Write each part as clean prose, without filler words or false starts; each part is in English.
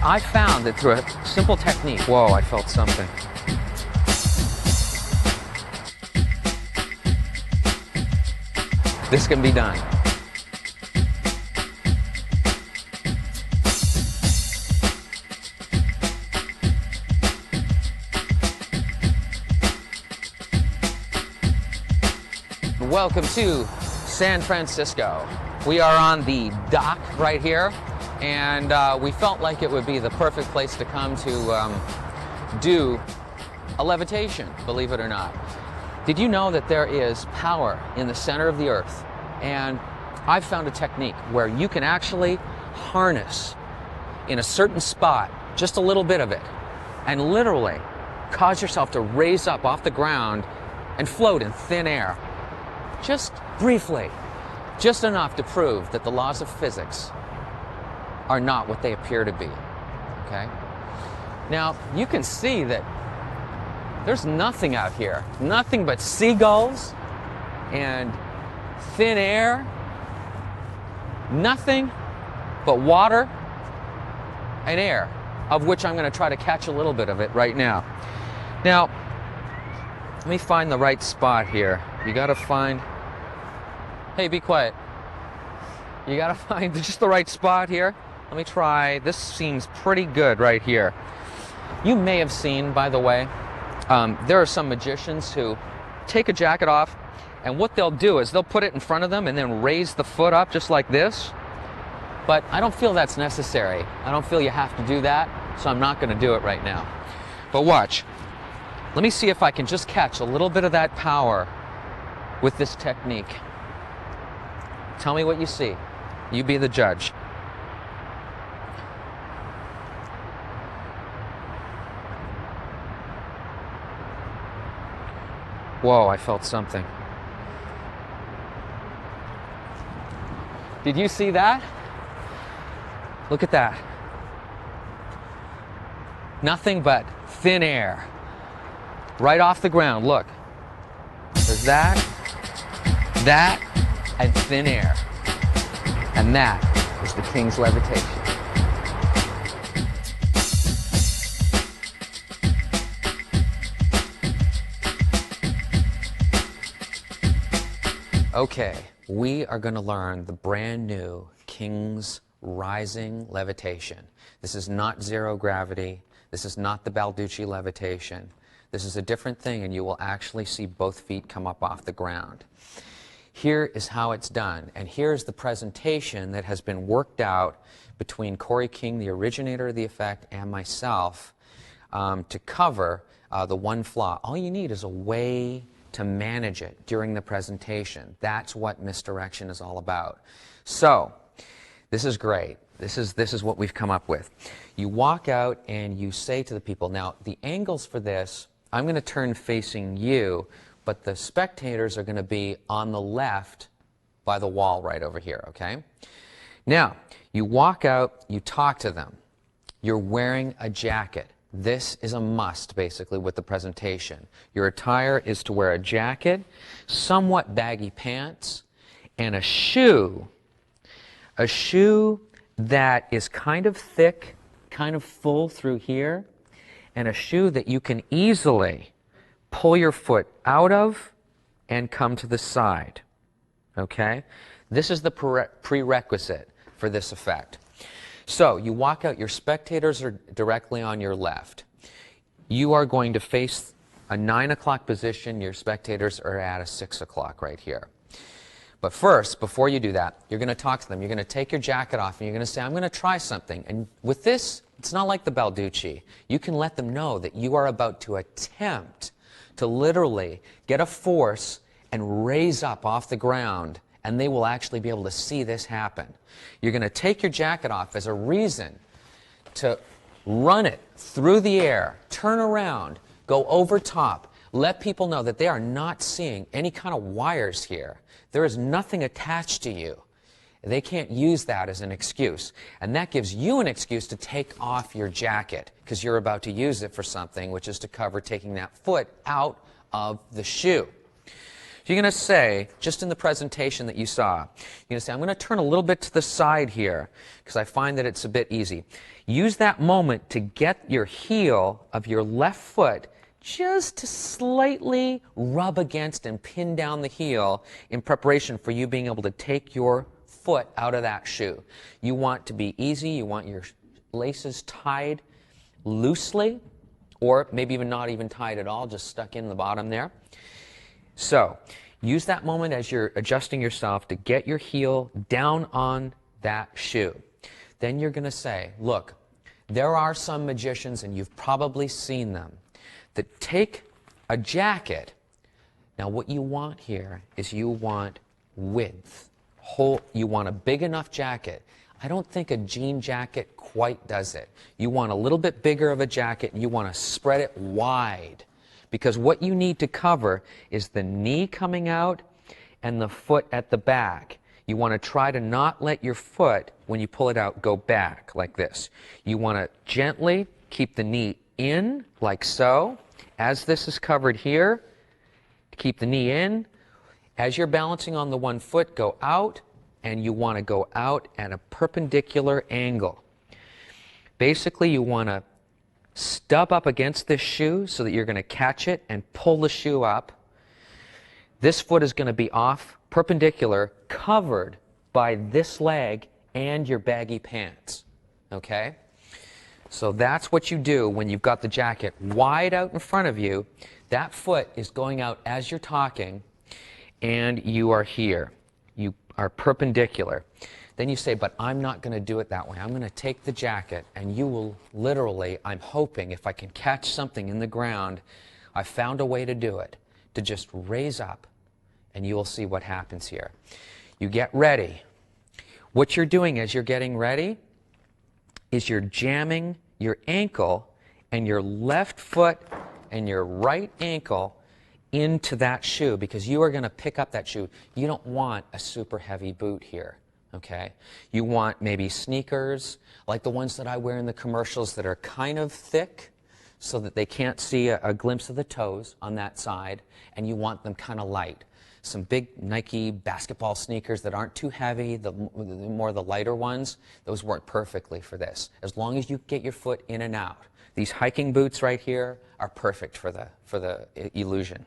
I found that through a simple technique, whoa, I felt something. This can be done. Welcome to San Francisco. We are on the dock right here, and we felt like it would be the perfect place to come to do a levitation, believe it or not. Did you know that there is power in the center of the earth? And I've found a technique where you can actually harness in a certain spot just a little bit of it and literally cause yourself to raise up off the ground and float in thin air. Just briefly, just enough to prove that the laws of physics are not what they appear to be, okay? Now, you can see that there's nothing out here, nothing but seagulls and thin air, nothing but water and air, of which I'm going to try to catch a little bit of it right now. Now, let me find the right spot here. You got to find, hey, be quiet. You got to find just the right spot here. Let me try, this seems pretty good right here. You may have seen, by the way, there are some magicians who take a jacket off, and what they'll do is they'll put it in front of them and then raise the foot up just like this. But I don't feel that's necessary. I don't feel you have to do that, so I'm not going to do it right now. But watch. Let me see if I can just catch a little bit of that power with this technique. Tell me what you see. You be the judge. Whoa, I felt something. Did you see that? Look at that. Nothing but thin air. Right off the ground, look. There's that, and thin air. And that is the King's levitation. Okay, we are going to learn the brand new King's rising levitation. This is not zero gravity. This is not the Balducci levitation. This is a different thing, and you will actually see both feet come up off the ground. Here is how it's done, and here's the presentation that has been worked out between Corey King, the originator of the effect, and myself to cover the one flaw. All you need is a way to manage it during the presentation. That's what misdirection is all about. So, this is great. This is what we've come up with. You walk out and you say to the people, now the angles for this, I'm going to turn facing you, but the spectators are going to be on the left by the wall right over here, okay? Now, you walk out, you talk to them. You're wearing a jacket. This is a must, basically, with the presentation. Your attire is to wear a jacket, somewhat baggy pants, and a shoe that is kind of thick, kind of full through here, and a shoe that you can easily pull your foot out of and come to the side, okay? This is the prerequisite for this effect. So you walk out, your spectators are directly on your left. You are going to face a 9 o'clock position. Your spectators are at a 6 o'clock right here. But first, before you do that, you're going to talk to them. You're going to take your jacket off, and you're going to say, I'm going to try something. And with this, it's not like the Balducci. You can let them know that you are about to attempt to literally get a force and raise up off the ground, and they will actually be able to see this happen. You're going to take your jacket off as a reason to run it through the air, turn around, go over top, let people know that they are not seeing any kind of wires here. There is nothing attached to you. They can't use that as an excuse. And that gives you an excuse to take off your jacket because you're about to use it for something, which is to cover taking that foot out of the shoe. you're going to say, just in the presentation that you saw, you're going to say, I'm going to turn a little bit to the side here because I find that it's a bit easy. Use that moment to get your heel of your left foot just to slightly rub against and pin down the heel in preparation for you being able to take your foot out of that shoe. You want to be easy. You want your laces tied loosely, or maybe even not even tied at all, just stuck in the bottom there. So use that moment as you're adjusting yourself to get your heel down on that shoe. Then you're going to say, look, there are some magicians, and you've probably seen them, that take a jacket. Now what you want here is you want width. You want a big enough jacket. I don't think a jean jacket quite does it. You want a little bit bigger of a jacket, and you want to spread it wide. Because what you need to cover is the knee coming out and the foot at the back. You want to try to not let your foot, when you pull it out, go back like this. You want to gently keep the knee in, like so. As this is covered here, keep the knee in. As you're balancing on the one foot, go out, and you want to go out at a perpendicular angle. Basically, you want to stub up against this shoe so that you're going to catch it and pull the shoe up. This foot is going to be off perpendicular, covered by this leg and your baggy pants. Okay? So that's what you do when you've got the jacket wide out in front of you. That foot is going out as you're talking, and you are here. You are perpendicular. Then you say, but I'm not going to do it that way. I'm going to take the jacket, and you will literally, I'm hoping, if I can catch something in the ground, I found a way to do it, to just raise up, and you will see what happens here. You get ready. What you're doing as you're getting ready is you're jamming your ankle and your left foot and your right ankle into that shoe, because you are going to pick up that shoe. You don't want a super heavy boot here. Okay? You want maybe sneakers, like the ones that I wear in the commercials that are kind of thick so that they can't see a glimpse of the toes on that side, and you want them kind of light. Some big Nike basketball sneakers that aren't too heavy, the more the lighter ones, those work perfectly for this, as long as you get your foot in and out. These hiking boots right here are perfect for the illusion.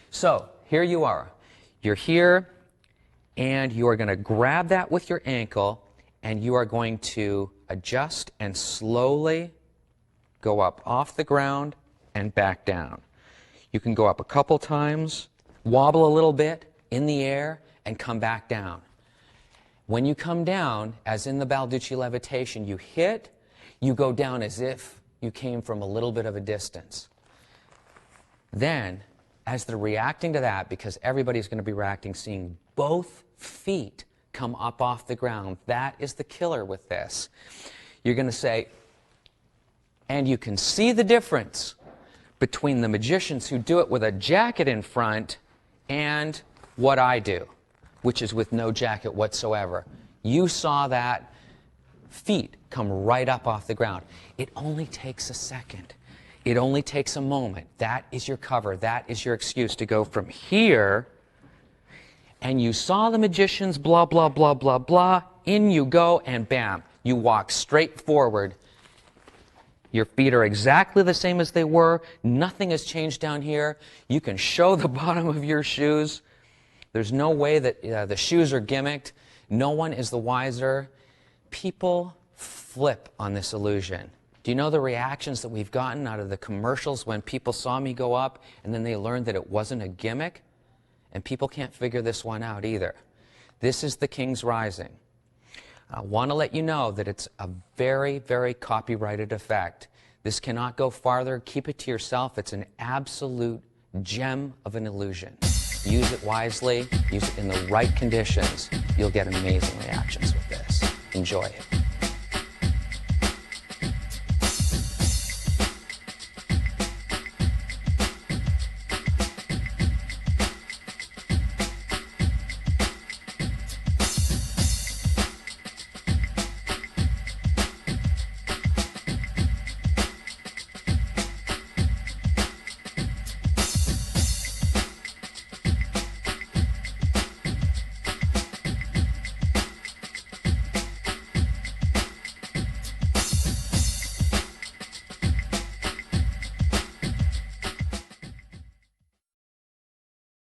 So here you are. You're here, and you are going to grab that with your ankle, and you are going to adjust and slowly go up off the ground and back down. You can go up a couple times, wobble a little bit in the air, and come back down. When you come down, as in the Balducci levitation, you hit, you go down as if you came from a little bit of a distance. Then, as they're reacting to that, because everybody's going to be reacting, seeing both feet come up off the ground, that is the killer with this. You're going to say, and you can see the difference between the magicians who do it with a jacket in front and what I do, which is with no jacket whatsoever. You saw that feet come right up off the ground. It only takes a second. It only takes a moment. That is your cover. That is your excuse to go from here, and you saw the magicians, blah, blah, blah, blah, blah. In you go, and bam, you walk straight forward. Your feet are exactly the same as they were. Nothing has changed down here. You can show the bottom of your shoes. There's no way that the shoes are gimmicked. No one is the wiser. People flip on this illusion. Do you know the reactions that we've gotten out of the commercials when people saw me go up and then they learned that it wasn't a gimmick? And people can't figure this one out either. This is the King's Rising. I want to let you know that it's a very, very copyrighted effect. This cannot go farther. Keep it to yourself. It's an absolute gem of an illusion. Use it wisely. Use it in the right conditions. You'll get amazing reactions with this. Enjoy it.